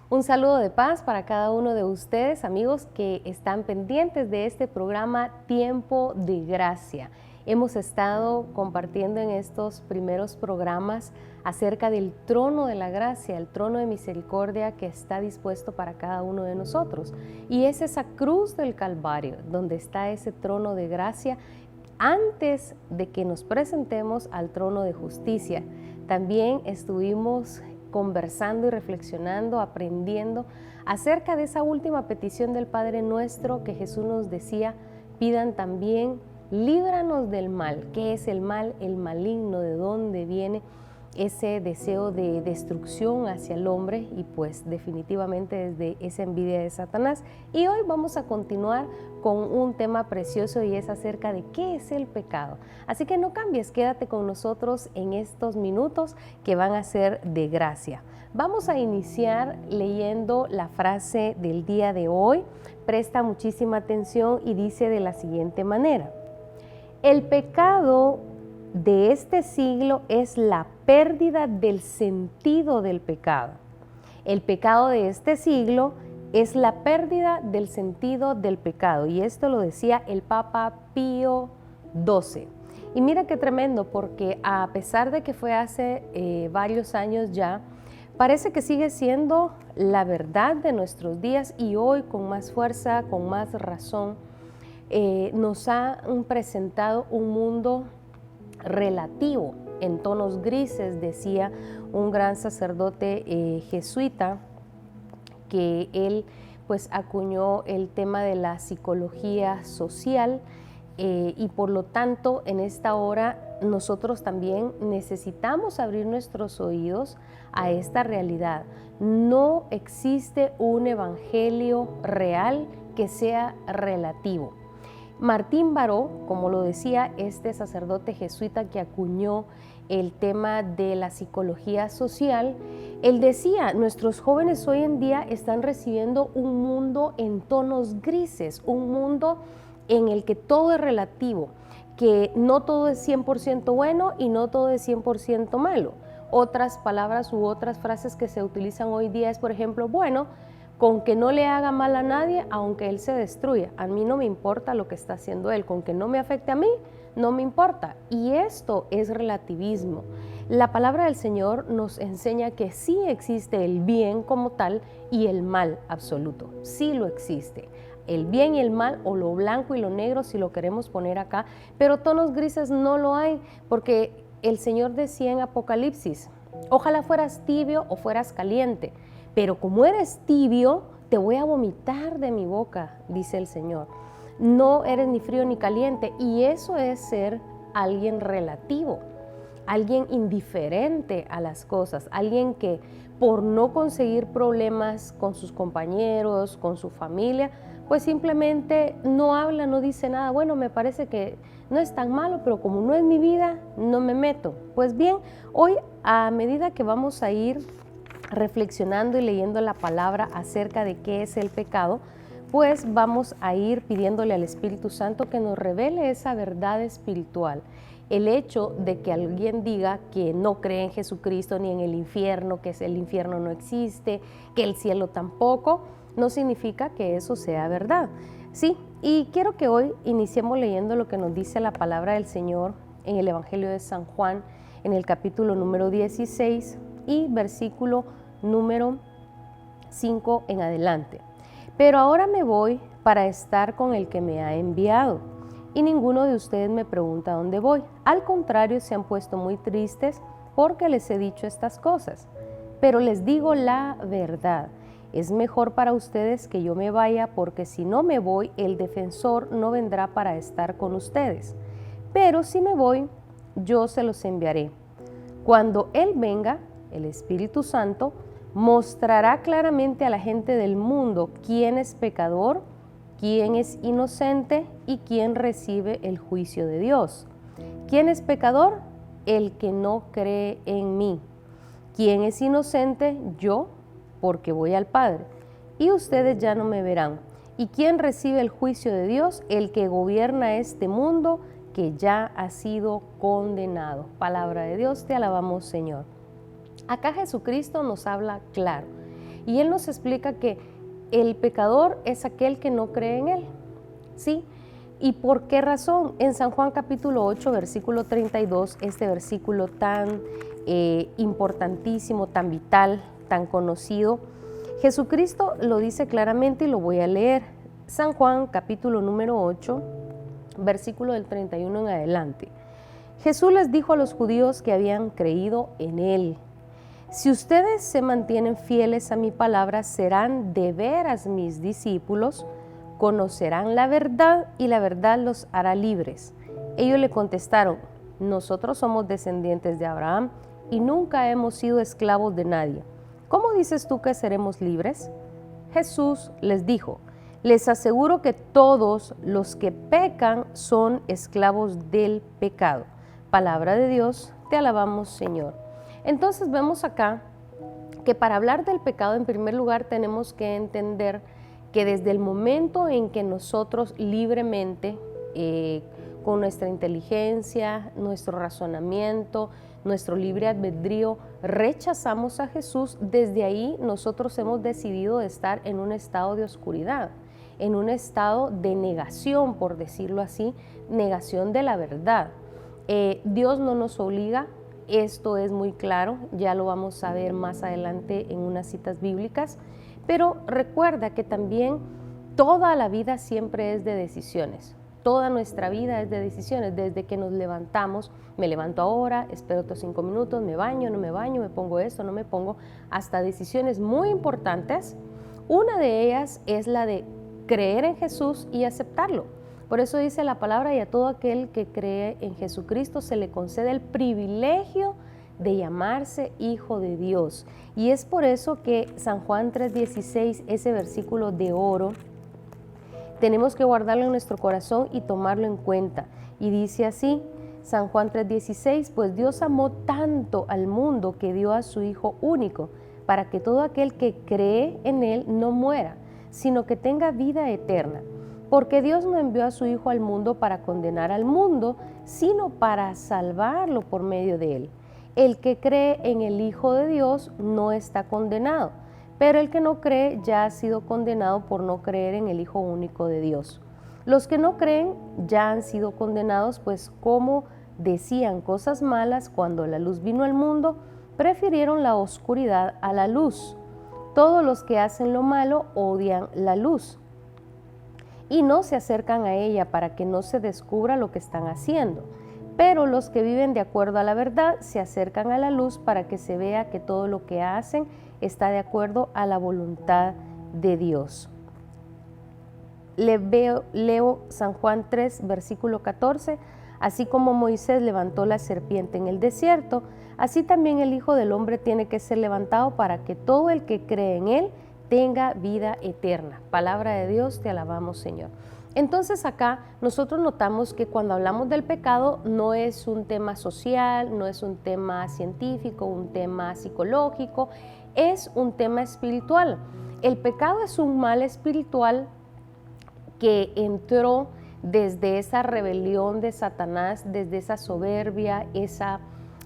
Un saludo de paz para cada uno de ustedes, amigos que están pendientes de este programa Tiempo de Gracia. Hemos estado compartiendo en estos primeros programas acerca del trono de la gracia, el trono de misericordia que está dispuesto para cada uno de nosotros. Y es esa cruz del Calvario donde está ese trono de gracia antes de que nos presentemos al trono de justicia. También estuvimos conversando y reflexionando, aprendiendo acerca de esa última petición del Padre Nuestro que Jesús nos decía, pidan también, líbranos del mal. ¿Qué es el mal? El maligno, ¿de dónde viene ese deseo de destrucción hacia el hombre? Y pues definitivamente desde esa envidia de Satanás. Y hoy vamos a continuar con un tema precioso y es acerca de qué es el pecado. Así que no cambies, quédate con nosotros en estos minutos que van a ser de gracia. Vamos a iniciar leyendo la frase del día de hoy. Presta muchísima atención y dice de la siguiente manera: el pecado de este siglo es la pérdida del sentido del pecado. El pecado de este siglo es la pérdida del sentido del pecado. Y esto lo decía el Papa Pío XII. Y mira qué tremendo, porque a pesar de que fue hace varios años ya, parece que sigue siendo la verdad de nuestros días y hoy con más fuerza, con más razón, nos han presentado un mundo relativo, en tonos grises, decía un gran sacerdote jesuita, que él pues acuñó el tema de la psicología social y por lo tanto en esta hora nosotros también necesitamos abrir nuestros oídos a esta realidad. No existe un evangelio real que sea relativo. Martín Baró, como lo decía este sacerdote jesuita que acuñó el tema de la psicología social, él decía, nuestros jóvenes hoy en día están recibiendo un mundo en tonos grises, un mundo en el que todo es relativo, que no todo es 100% bueno y no todo es 100% malo. Otras palabras u otras frases que se utilizan hoy día es, por ejemplo, bueno, con que no le haga mal a nadie, aunque él se destruya. A mí no me importa lo que está haciendo él, con que no me afecte a mí, no me importa. Y esto es relativismo. La palabra del Señor nos enseña que sí existe el bien como tal y el mal absoluto. Sí lo existe. El bien y el mal, o lo blanco y lo negro, si lo queremos poner acá, pero tonos grises no lo hay, porque el Señor decía en Apocalipsis, ojalá fueras tibio o fueras caliente, pero como eres tibio, te voy a vomitar de mi boca, dice el Señor. No eres ni frío ni caliente, y eso es ser alguien relativo, alguien indiferente a las cosas, alguien que por no conseguir problemas con sus compañeros, con su familia, pues simplemente no habla, no dice nada. Bueno, me parece que no es tan malo, pero como no es mi vida, no me meto. Pues bien, hoy a medida que vamos a ir reflexionando y leyendo la palabra acerca de qué es el pecado, pues vamos a ir pidiéndole al Espíritu Santo que nos revele esa verdad espiritual. El hecho de que alguien diga que no cree en Jesucristo ni en el infierno, que el infierno no existe, que el cielo tampoco, no significa que eso sea verdad. Sí, y quiero que hoy iniciemos leyendo lo que nos dice la palabra del Señor en el Evangelio de San Juan, en el capítulo número 16 y versículo número 5 en adelante. Pero ahora me voy para estar con el que me ha enviado, y ninguno de ustedes me pregunta dónde voy. Al contrario, se han puesto muy tristes porque les he dicho estas cosas. Pero les digo la verdad, es mejor para ustedes que yo me vaya, porque si no me voy, el defensor no vendrá para estar con ustedes. Pero si me voy, yo se los enviaré. Cuando Él venga, el Espíritu Santo mostrará claramente a la gente del mundo quién es pecador, quién es inocente y quién recibe el juicio de Dios. ¿Quién es pecador? El que no cree en mí. ¿Quién es inocente? Yo, porque voy al Padre, y ustedes ya no me verán. ¿Y quién recibe el juicio de Dios? El que gobierna este mundo, que ya ha sido condenado. Palabra de Dios, te alabamos, Señor. Acá Jesucristo nos habla claro. Y él nos explica que el pecador es aquel que no cree en él, ¿sí? ¿Y por qué razón? En San Juan capítulo 8, versículo 32, este versículo tan importantísimo, tan vital, tan conocido, Jesucristo lo dice claramente y lo voy a leer. San Juan capítulo número 8, versículo del 31 en adelante. Jesús les dijo a los judíos que habían creído en él: si ustedes se mantienen fieles a mi palabra, serán de veras mis discípulos, conocerán la verdad y la verdad los hará libres. Ellos le contestaron: nosotros somos descendientes de Abraham y nunca hemos sido esclavos de nadie. ¿Cómo dices tú que seremos libres? Jesús les dijo: les aseguro que todos los que pecan son esclavos del pecado. Palabra de Dios, te alabamos, Señor. Entonces vemos acá que para hablar del pecado, en primer lugar, tenemos que entender que desde el momento en que nosotros libremente, con nuestra inteligencia, nuestro razonamiento, nuestro libre albedrío, rechazamos a Jesús, desde ahí nosotros hemos decidido estar en un estado de oscuridad, en un estado de negación, por decirlo así, negación de la verdad. Dios no nos obliga, esto es muy claro, ya lo vamos a ver más adelante en unas citas bíblicas, pero recuerda que también toda la vida siempre es de decisiones, toda nuestra vida es de decisiones, desde que nos levantamos, me levanto ahora, espero otros 5 minutos, me baño, no me baño, me pongo esto, no me pongo, hasta decisiones muy importantes. Una de ellas es la de creer en Jesús y aceptarlo. Por eso dice la palabra: y a todo aquel que cree en Jesucristo se le concede el privilegio de llamarse hijo de Dios. Y es por eso que San Juan 3:16, ese versículo de oro, tenemos que guardarlo en nuestro corazón y tomarlo en cuenta. Y dice así, San Juan 3:16, pues Dios amó tanto al mundo que dio a su Hijo único, para que todo aquel que cree en Él no muera, sino que tenga vida eterna. Porque Dios no envió a su Hijo al mundo para condenar al mundo, sino para salvarlo por medio de Él. El que cree en el Hijo de Dios no está condenado, pero el que no cree ya ha sido condenado por no creer en el Hijo único de Dios. Los que no creen ya han sido condenados, pues como decían cosas malas cuando la luz vino al mundo, prefirieron la oscuridad a la luz. Todos los que hacen lo malo odian la luz y no se acercan a ella para que no se descubra lo que están haciendo. Pero los que viven de acuerdo a la verdad se acercan a la luz para que se vea que todo lo que hacen está de acuerdo a la voluntad de Dios. Leo San Juan 3, versículo 14. Así como Moisés levantó la serpiente en el desierto, así también el Hijo del Hombre tiene que ser levantado para que todo el que cree en Él tenga vida eterna. Palabra de Dios, te alabamos, Señor. Entonces acá nosotros notamos que cuando hablamos del pecado no es un tema social, no es un tema científico, un tema psicológico, es un tema espiritual. El pecado es un mal espiritual que entró desde esa rebelión de Satanás, desde esa soberbia, esa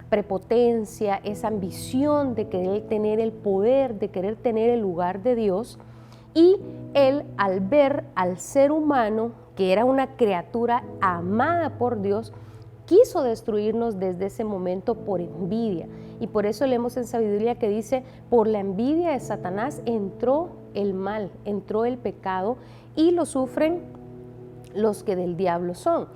prepotencia, esa ambición de querer tener el poder, de querer tener el lugar de Dios. Y él, al ver al ser humano, que era una criatura amada por Dios, quiso destruirnos desde ese momento por envidia. Y por eso leemos en Sabiduría que dice: por la envidia de Satanás entró el mal, entró el pecado, y lo sufren los que del diablo son.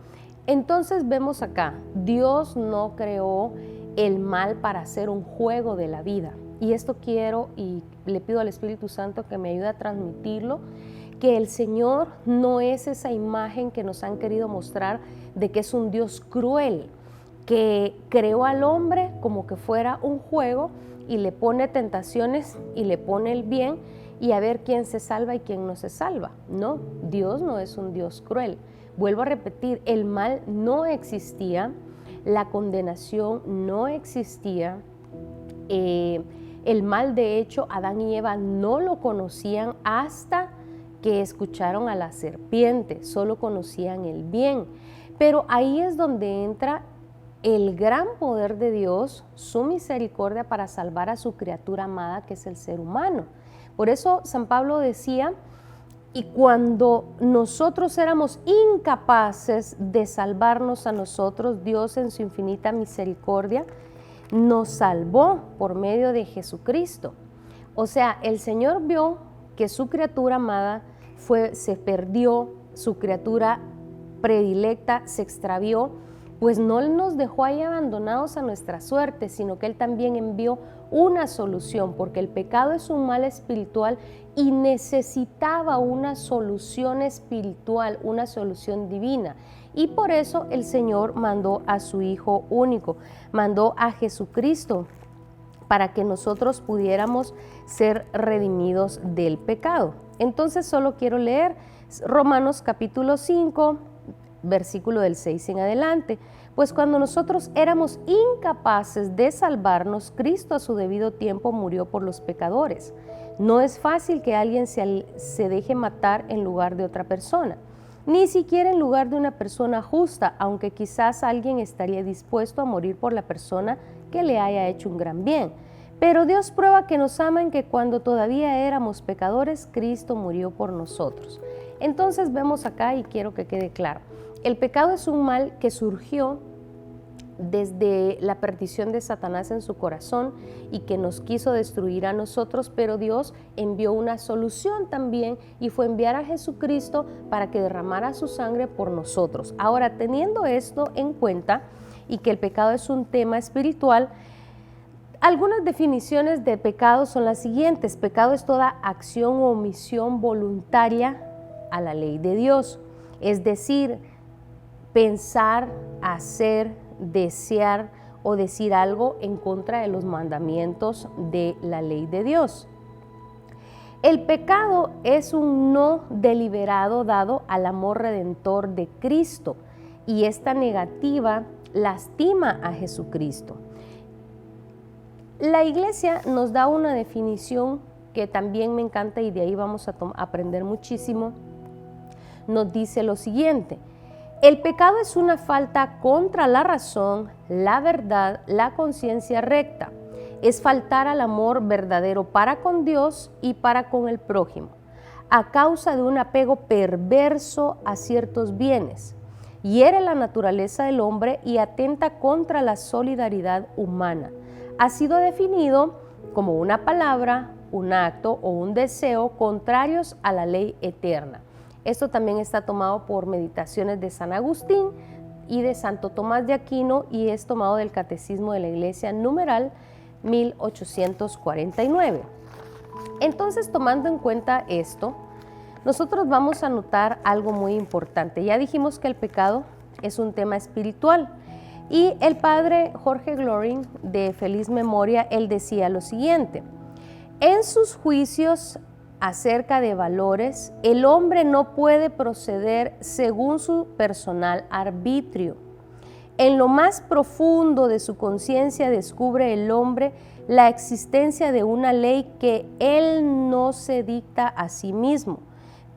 Entonces vemos acá, Dios no creó el mal para hacer un juego de la vida. Y esto quiero y le pido al Espíritu Santo que me ayude a transmitirlo, que el Señor no es esa imagen que nos han querido mostrar de que es un Dios cruel, que creó al hombre como que fuera un juego y le pone tentaciones y le pone el bien y a ver quién se salva y quién no se salva. No, Dios no es un Dios cruel. Vuelvo a repetir, el mal no existía, la condenación no existía. El mal, de hecho, Adán y Eva no lo conocían hasta que escucharon a la serpiente, solo conocían el bien. Pero ahí es donde entra el gran poder de Dios, su misericordia para salvar a su criatura amada, que es el ser humano. Por eso San Pablo decía, y cuando nosotros éramos incapaces de salvarnos a nosotros, Dios en su infinita misericordia nos salvó por medio de Jesucristo. O sea, el Señor vio que su criatura amada se perdió, su criatura predilecta se extravió, pues no nos dejó ahí abandonados a nuestra suerte, sino que Él también envió una solución, porque el pecado es un mal espiritual y necesitaba una solución espiritual, una solución divina. Y por eso el Señor mandó a su Hijo único, mandó a Jesucristo para que nosotros pudiéramos ser redimidos del pecado. Entonces solo quiero leer Romanos capítulo 5, versículo del 6 en adelante. Pues cuando nosotros éramos incapaces de salvarnos, Cristo a su debido tiempo murió por los pecadores. No es fácil que alguien se deje matar en lugar de otra persona, ni siquiera en lugar de una persona justa, aunque quizás alguien estaría dispuesto a morir por la persona que le haya hecho un gran bien. Pero Dios prueba que nos ama en que cuando todavía éramos pecadores, Cristo murió por nosotros. Entonces vemos acá, y quiero que quede claro, el pecado es un mal que surgió desde la perdición de Satanás en su corazón y que nos quiso destruir a nosotros, pero Dios envió una solución también, y fue enviar a Jesucristo para que derramara su sangre por nosotros. Ahora, teniendo esto en cuenta y que el pecado es un tema espiritual, algunas definiciones de pecado son las siguientes. Pecado es toda acción o omisión voluntaria a la ley de Dios, es decir, pensar, hacer, desear o decir algo en contra de los mandamientos de la ley de Dios. El pecado es un no deliberado dado al amor redentor de Cristo, y esta negativa lastima a Jesucristo. La Iglesia nos da una definición que también me encanta, y de ahí vamos a aprender muchísimo. Nos dice lo siguiente: el pecado es una falta contra la razón, la verdad, la conciencia recta. Es faltar al amor verdadero para con Dios y para con el prójimo, a causa de un apego perverso a ciertos bienes. Hiere la naturaleza del hombre y atenta contra la solidaridad humana. Ha sido definido como una palabra, un acto o un deseo contrarios a la ley eterna. Esto también está tomado por Meditaciones de San Agustín y de Santo Tomás de Aquino, y es tomado del Catecismo de la Iglesia, numeral 1849. Entonces, tomando en cuenta esto, nosotros vamos a notar algo muy importante. Ya dijimos que el pecado es un tema espiritual, y el padre Jorge Glorin, de feliz memoria, él decía lo siguiente: en sus juicios acerca de valores, el hombre no puede proceder según su personal arbitrio. En lo más profundo de su conciencia descubre el hombre la existencia de una ley que él no se dicta a sí mismo,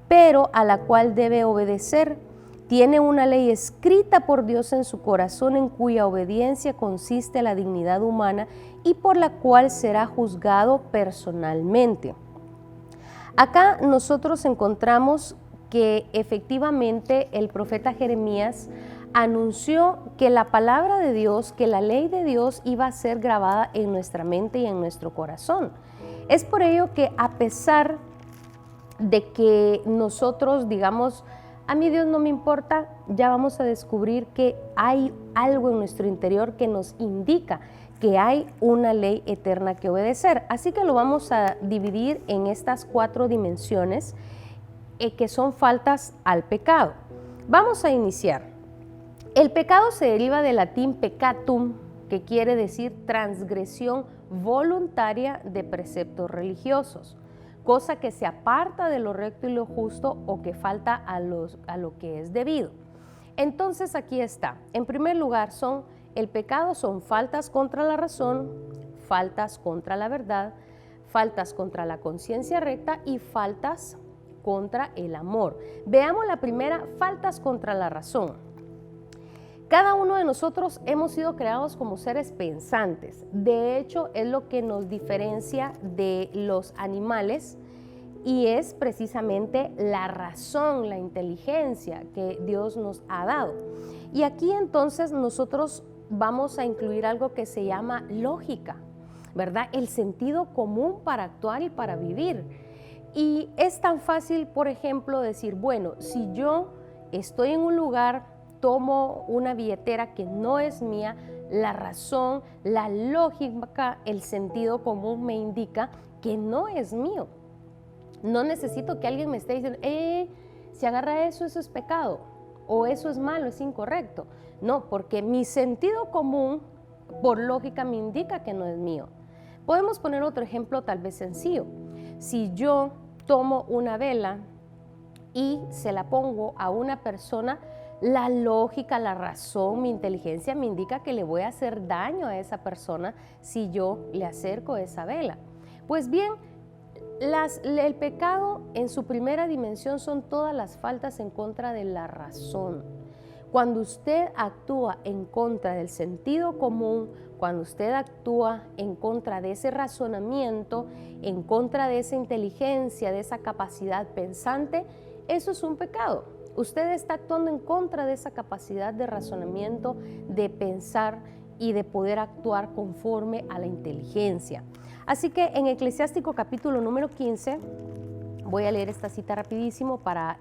pero a la cual debe obedecer. Tiene una ley escrita por Dios en su corazón, en cuya obediencia consiste la dignidad humana y por la cual será juzgado personalmente. Acá nosotros encontramos que efectivamente el profeta Jeremías anunció que la palabra de Dios, que la ley de Dios iba a ser grabada en nuestra mente y en nuestro corazón. Es por ello que, a pesar de que nosotros digamos, a mí Dios no me importa, ya vamos a descubrir que hay algo en nuestro interior que nos indica que hay una ley eterna que obedecer. Así que lo vamos a dividir en estas 4 dimensiones que son faltas al pecado. Vamos a iniciar. El pecado se deriva del latín peccatum, que quiere decir transgresión voluntaria de preceptos religiosos, cosa que se aparta de lo recto y lo justo, o que falta a lo que es debido. Entonces aquí está. En primer lugar, el pecado son faltas contra la razón, faltas contra la verdad, faltas contra la conciencia recta y faltas contra el amor. Veamos la primera: faltas contra la razón. Cada uno de nosotros hemos sido creados como seres pensantes. De hecho, es lo que nos diferencia de los animales y es precisamente la razón, la inteligencia que Dios nos ha dado. Y aquí entonces nosotros vamos a incluir algo que se llama lógica, ¿verdad? El sentido común para actuar y para vivir. Y es tan fácil, por ejemplo, decir, bueno, si yo estoy en un lugar, tomo una billetera que no es mía, la razón, la lógica, el sentido común me indica que no es mío. No necesito que alguien me esté diciendo, si agarra eso, eso es pecado, o eso es malo, es incorrecto. No, porque mi sentido común, por lógica, me indica que no es mío. Podemos poner otro ejemplo tal vez sencillo. Si yo tomo una vela y se la pongo a una persona, la lógica, la razón, mi inteligencia me indica que le voy a hacer daño a esa persona si yo le acerco esa vela. Pues bien, el pecado en su primera dimensión son todas las faltas en contra de la razón. Cuando usted actúa en contra del sentido común, cuando usted actúa en contra de ese razonamiento, en contra de esa inteligencia, de esa capacidad pensante, eso es un pecado. Usted está actuando en contra de esa capacidad de razonamiento, de pensar y de poder actuar conforme a la inteligencia. Así que en Eclesiástico capítulo número 15, voy a leer esta cita rapidísimo para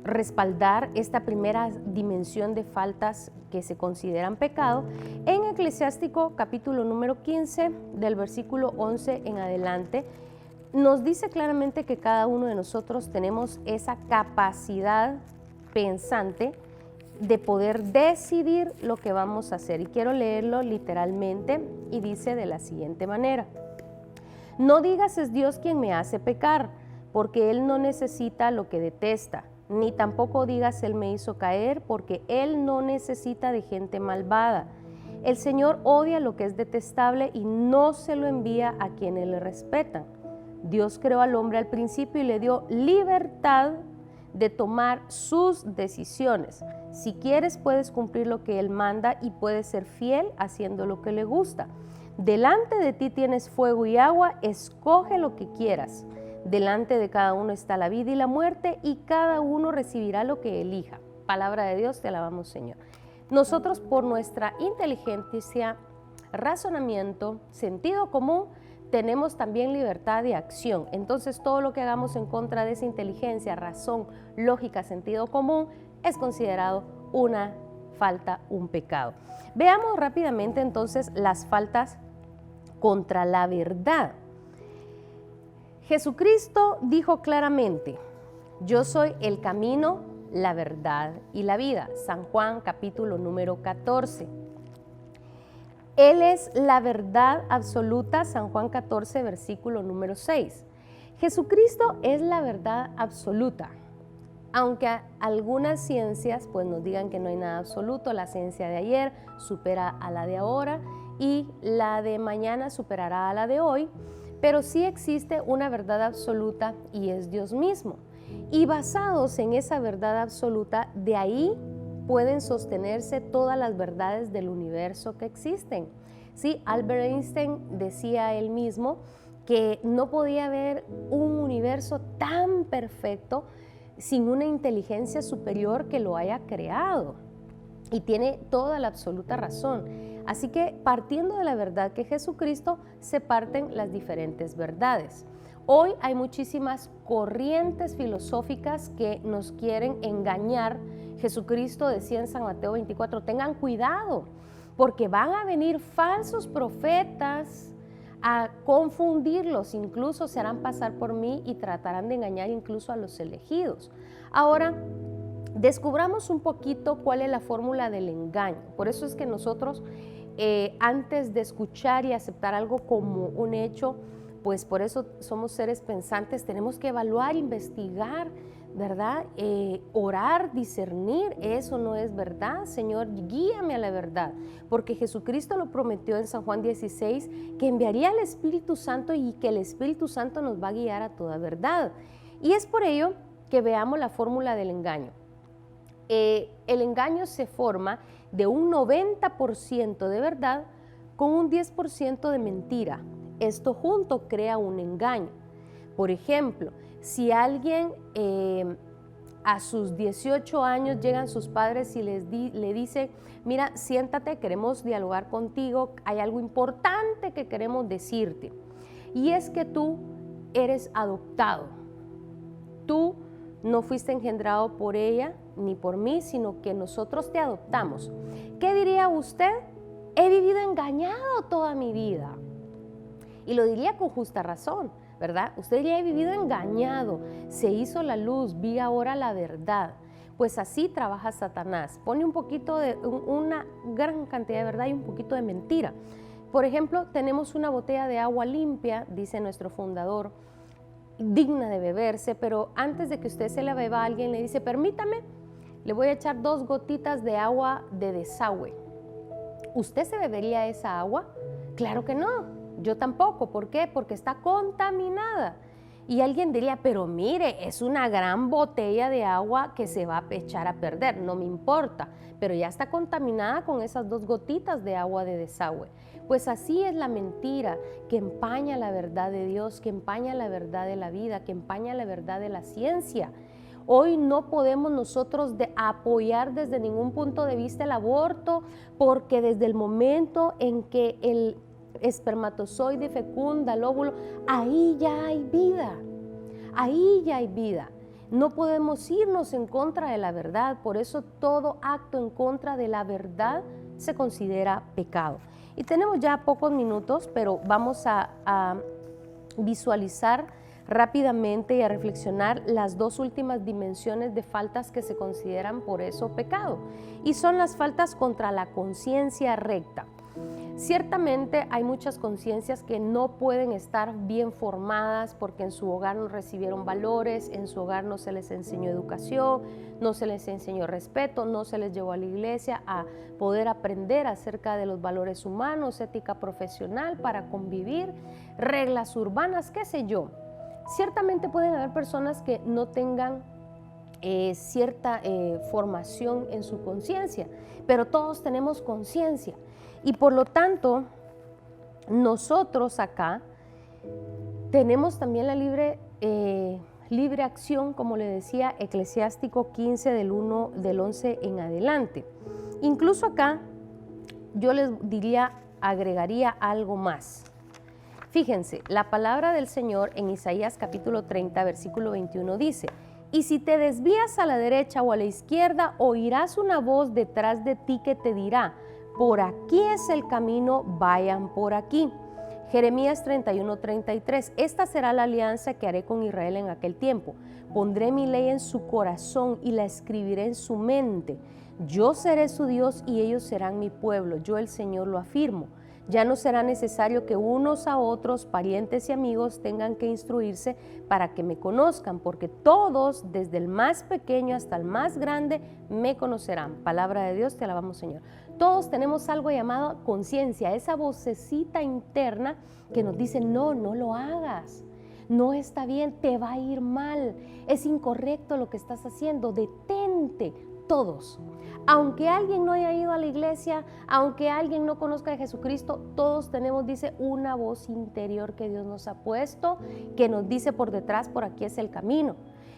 respaldar esta primera dimensión de faltas que se consideran pecado. En Eclesiástico capítulo número 15, del versículo 11 en adelante, nos dice claramente que cada uno de nosotros tenemos esa capacidad pensante de poder decidir lo que vamos a hacer. Y quiero leerlo literalmente y dice de la siguiente manera: no digas es Dios quien me hace pecar, porque Él no necesita lo que detesta, ni tampoco digas Él me hizo caer, porque Él no necesita de gente malvada. El Señor odia lo que es detestable y no se lo envía a quienes le respetan. Dios creó al hombre al principio y le dio libertad de tomar sus decisiones. Si quieres, puedes cumplir lo que Él manda y puedes ser fiel haciendo lo que le gusta. Delante de ti tienes fuego y agua, escoge lo que quieras. Delante de cada uno está la vida y la muerte y cada uno recibirá lo que elija. Palabra de Dios, te alabamos, Señor. Nosotros, por nuestra inteligencia, razonamiento, sentido común, tenemos también libertad de acción. Entonces, todo lo que hagamos en contra de esa inteligencia, razón, lógica, sentido común, es considerado una falta, un pecado. Veamos rápidamente entonces las faltas contra la verdad. Jesucristo dijo claramente: yo soy el camino, la verdad y la vida. San Juan capítulo número 14. Él es la verdad absoluta, San Juan 14, versículo número 6. Jesucristo es la verdad absoluta. Aunque algunas ciencias pues nos digan que no hay nada absoluto, la ciencia de ayer supera a la de ahora y la de mañana superará a la de hoy, pero sí existe una verdad absoluta y es Dios mismo. Y basados en esa verdad absoluta, de ahí pueden sostenerse todas las verdades del universo que existen. Sí, Albert Einstein decía él mismo que no podía haber un universo tan perfecto sin una inteligencia superior que lo haya creado. Y tiene toda la absoluta razón. Así que partiendo de la verdad que Jesucristo, se parten las diferentes verdades. Hoy hay muchísimas corrientes filosóficas que nos quieren engañar. Jesucristo decía en San Mateo 24, tengan cuidado, porque van a venir falsos profetas a confundirlos, incluso se harán pasar por mí y tratarán de engañar incluso a los elegidos. Ahora, descubramos un poquito cuál es la fórmula del engaño. Por eso es que nosotros, antes de escuchar y aceptar algo como un hecho, pues por eso somos seres pensantes, tenemos que evaluar, investigar, ¿verdad? Orar, discernir, eso no es verdad. Señor, guíame a la verdad, porque Jesucristo lo prometió en San Juan 16, que enviaría al Espíritu Santo y que el Espíritu Santo nos va a guiar a toda verdad. Y es por ello que veamos la fórmula del engaño. el engaño se forma de un 90% de verdad con un 10% de mentira. Esto junto crea un engaño. Por ejemplo, si alguien a sus 18 años llegan sus padres y le dicen, mira, siéntate, queremos dialogar contigo, hay algo importante que queremos decirte. Y es que tú eres adoptado. Tú no fuiste engendrado por ella ni por mí, sino que nosotros te adoptamos. ¿Qué diría usted? He vivido engañado toda mi vida. Y lo diría con justa razón, ¿verdad? Usted ya he vivido engañado, se hizo la luz, vi ahora la verdad. Pues así trabaja Satanás, pone un poquito de, una gran cantidad de verdad y un poquito de mentira. Por ejemplo, tenemos una botella de agua limpia, dice nuestro fundador, digna de beberse, pero antes de que usted se la beba, alguien le dice, permítame, le voy a echar 2 gotitas de agua de desagüe. ¿Usted se bebería esa agua? Claro que no, yo tampoco. ¿Por qué? Porque está contaminada. Y alguien diría, pero mire, es una gran botella de agua que se va a echar a perder, no me importa, pero ya está contaminada con esas 2 gotitas de agua de desagüe. Pues así es la mentira que empaña la verdad de Dios, que empaña la verdad de la vida, que empaña la verdad de la ciencia. Hoy no podemos nosotros apoyar desde ningún punto de vista el aborto, porque desde el momento en que el espermatozoide fecunda el óvulo, ahí ya hay vida, ahí ya hay vida. No podemos irnos en contra de la verdad, por eso todo acto en contra de la verdad se considera pecado. Y tenemos ya pocos minutos, pero vamos a visualizar rápidamente y a reflexionar las 2 últimas dimensiones de faltas que se consideran por eso pecado, y son las faltas contra la conciencia recta. Ciertamente hay muchas conciencias que no pueden estar bien formadas porque en su hogar no recibieron valores, en su hogar no se les enseñó educación, no se les enseñó respeto, no se les llevó a la iglesia a poder aprender acerca de los valores humanos, ética profesional para convivir, reglas urbanas, qué sé yo. Ciertamente pueden haber personas que no tengan cierta formación en su conciencia, pero todos tenemos conciencia. Y por lo tanto, nosotros acá tenemos también la libre acción, como le decía, Eclesiástico 15 del 11 en adelante. Incluso acá yo les diría, agregaría algo más. Fíjense, la palabra del Señor en Isaías capítulo 30, versículo 21 dice, y si te desvías a la derecha o a la izquierda, oirás una voz detrás de ti que te dirá, por aquí es el camino, vayan por aquí. Jeremías 31:33, esta será la alianza que haré con Israel en aquel tiempo. Pondré mi ley en su corazón y la escribiré en su mente. Yo seré su Dios y ellos serán mi pueblo. Yo el Señor lo afirmo. Ya no será necesario que unos a otros, parientes y amigos, tengan que instruirse para que me conozcan, porque todos, desde el más pequeño hasta el más grande, me conocerán. Palabra de Dios, te alabamos, Señor. Todos tenemos algo llamado conciencia, esa vocecita interna que nos dice, no, no lo hagas, no está bien, te va a ir mal, es incorrecto lo que estás haciendo, detente. Todos, aunque alguien no haya ido a la iglesia, aunque alguien no conozca a Jesucristo, todos tenemos, dice, una voz interior que Dios nos ha puesto, que nos dice por detrás, por aquí es el camino.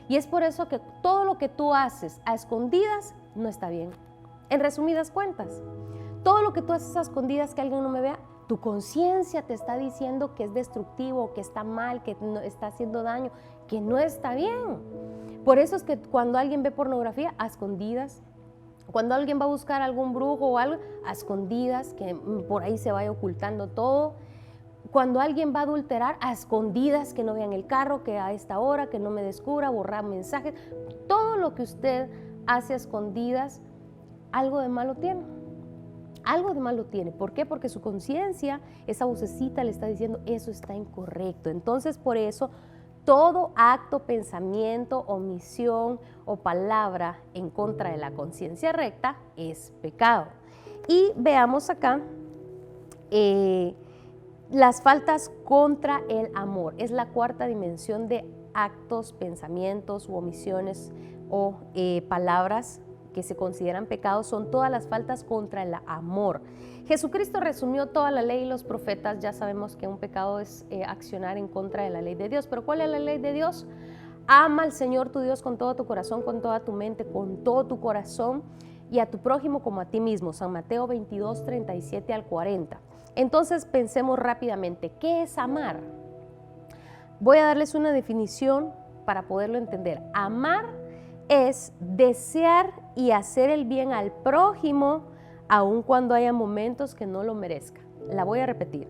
Y es por eso que todo lo que tú haces a escondidas no está bien. En resumidas cuentas, todo lo que tú haces a escondidas que alguien no me vea, tu conciencia te está diciendo que es destructivo, que está mal, que no, está haciendo daño, que no está bien. Por eso es que cuando alguien ve pornografía, a escondidas, cuando alguien va a buscar algún brujo o algo, a escondidas, que por ahí se vaya ocultando todo. Cuando alguien va a adulterar, a escondidas, que no vean el carro, que a esta hora, que no me descubra, borrar mensajes. Todo lo que usted hace a escondidas, algo de malo tiene. Algo de malo tiene. ¿Por qué? Porque su conciencia, esa vocecita le está diciendo, eso está incorrecto. Entonces, por eso, todo acto, pensamiento, omisión o palabra en contra de la conciencia recta es pecado. Y veamos acá las faltas contra el amor. Es la 4ª dimensión de actos, pensamientos u omisiones o palabras que se consideran pecados son todas las faltas contra el amor. Jesucristo resumió toda la ley y los profetas. Ya sabemos que un pecado es accionar en contra de la ley de Dios. ¿Pero cuál es la ley de Dios? Ama al Señor tu Dios con todo tu corazón, con toda tu mente, con todo tu corazón, y a tu prójimo como a ti mismo. San Mateo 22, 37 al 40. Entonces pensemos rápidamente, ¿qué es amar? Voy a darles una definición para poderlo entender. Amar es desear y hacer el bien al prójimo, aun cuando haya momentos que no lo merezca. La voy a repetir.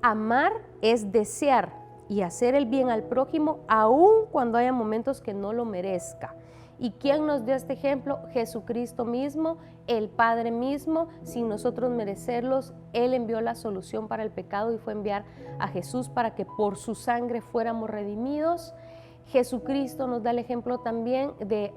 Amar es desear y hacer el bien al prójimo, aun cuando haya momentos que no lo merezca. ¿Y quién nos dio este ejemplo? Jesucristo mismo, el Padre mismo, sin nosotros merecerlos. Él envió la solución para el pecado y fue enviar a Jesús para que por su sangre fuéramos redimidos. Jesucristo nos da el ejemplo también de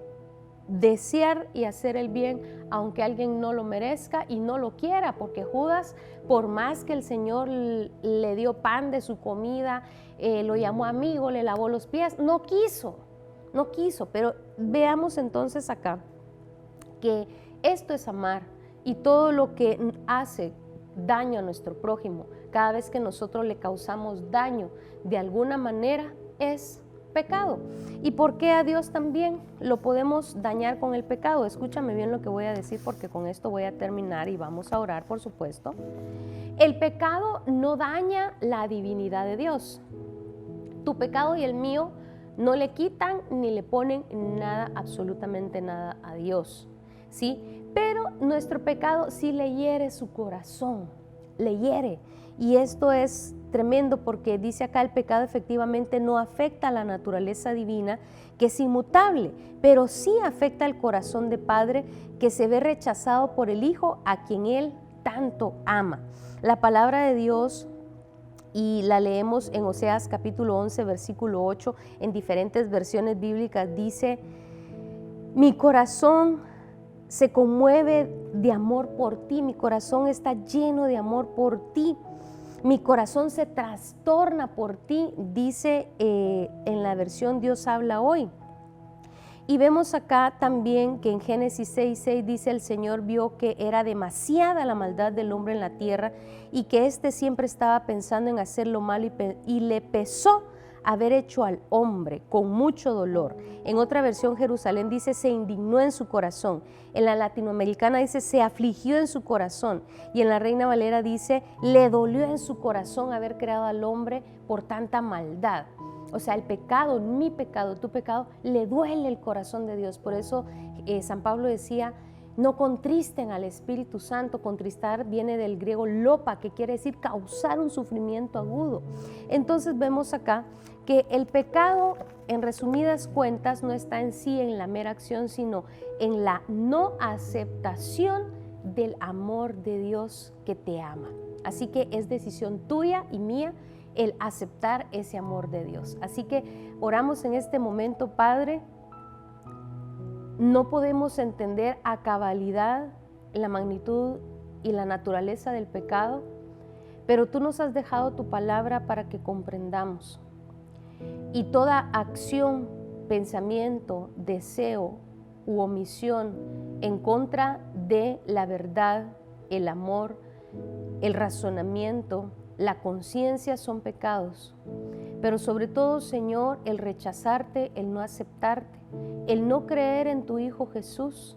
desear y hacer el bien aunque alguien no lo merezca y no lo quiera, porque Judas, por más que el Señor le dio pan de su comida, lo llamó amigo, le lavó los pies, no quiso. Pero veamos entonces acá que esto es amar, y todo lo que hace daño a nuestro prójimo, cada vez que nosotros le causamos daño de alguna manera, es pecado. ¿Y por qué a Dios también lo podemos dañar con el pecado? Escúchame bien lo que voy a decir, porque con esto voy a terminar y vamos a orar, por supuesto. El pecado no daña la divinidad de Dios. Tu pecado y el mío no le quitan ni le ponen nada, absolutamente nada a Dios, ¿sí? Pero nuestro pecado sí le hiere su corazón, le hiere. Y esto es tremendo, porque dice acá: el pecado efectivamente no afecta a la naturaleza divina, que es inmutable, pero sí afecta al corazón de Padre, que se ve rechazado por el Hijo a quien Él tanto ama. La palabra de Dios, y la leemos en Oseas capítulo 11, versículo 8, en diferentes versiones bíblicas, dice: mi corazón se conmueve de amor por ti, mi corazón está lleno de amor por ti, mi corazón se trastorna por ti, dice en la versión Dios habla hoy. Y vemos acá también que en Génesis 6:6 dice: el Señor vio que era demasiada la maldad del hombre en la tierra, y que éste siempre estaba pensando en hacer lo malo, y le pesó haber hecho al hombre con mucho dolor. En otra versión, Jerusalén, dice: se indignó en su corazón. En la latinoamericana dice: se afligió en su corazón. Y en la Reina Valera dice: le dolió en su corazón haber creado al hombre por tanta maldad. O sea, el pecado, mi pecado, tu pecado, le duele el corazón de Dios. Por eso San Pablo decía: no contristen al Espíritu Santo. Contristar viene del griego lopa, que quiere decir causar un sufrimiento agudo. Entonces vemos acá que el pecado, en resumidas cuentas, no está en sí en la mera acción, sino en la no aceptación del amor de Dios que te ama. Así que es decisión tuya y mía el aceptar ese amor de Dios. Así que oramos en este momento. Padre, no podemos entender a cabalidad la magnitud y la naturaleza del pecado, pero tú nos has dejado tu palabra para que comprendamos. Y toda acción, pensamiento, deseo u omisión en contra de la verdad, el amor, el razonamiento, la conciencia son pecados. Pero sobre todo, Señor, el rechazarte, el no aceptarte, el no creer en tu Hijo Jesús.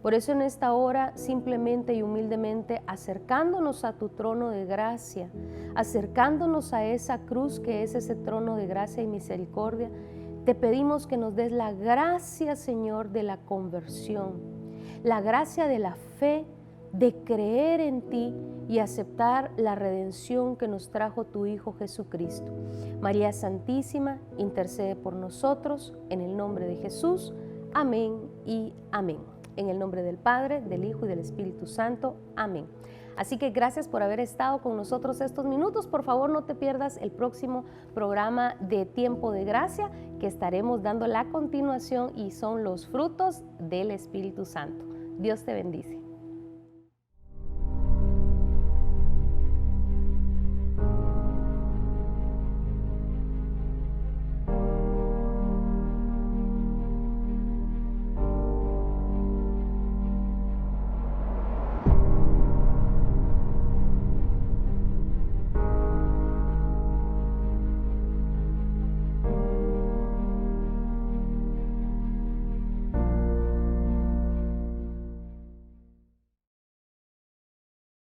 Por eso en esta hora, simplemente y humildemente, acercándonos a tu trono de gracia, acercándonos a esa cruz que es ese trono de gracia y misericordia, te pedimos que nos des la gracia, Señor, de la conversión, la gracia de la fe, de creer en ti y aceptar la redención que nos trajo tu Hijo Jesucristo. María Santísima, intercede por nosotros, en el nombre de Jesús. Amén y amén. En el nombre del Padre, del Hijo y del Espíritu Santo. Amén. Así que gracias por haber estado con nosotros estos minutos. Por favor, no te pierdas el próximo programa de Tiempo de Gracia, que estaremos dando la continuación, y son los frutos del Espíritu Santo. Dios te bendice.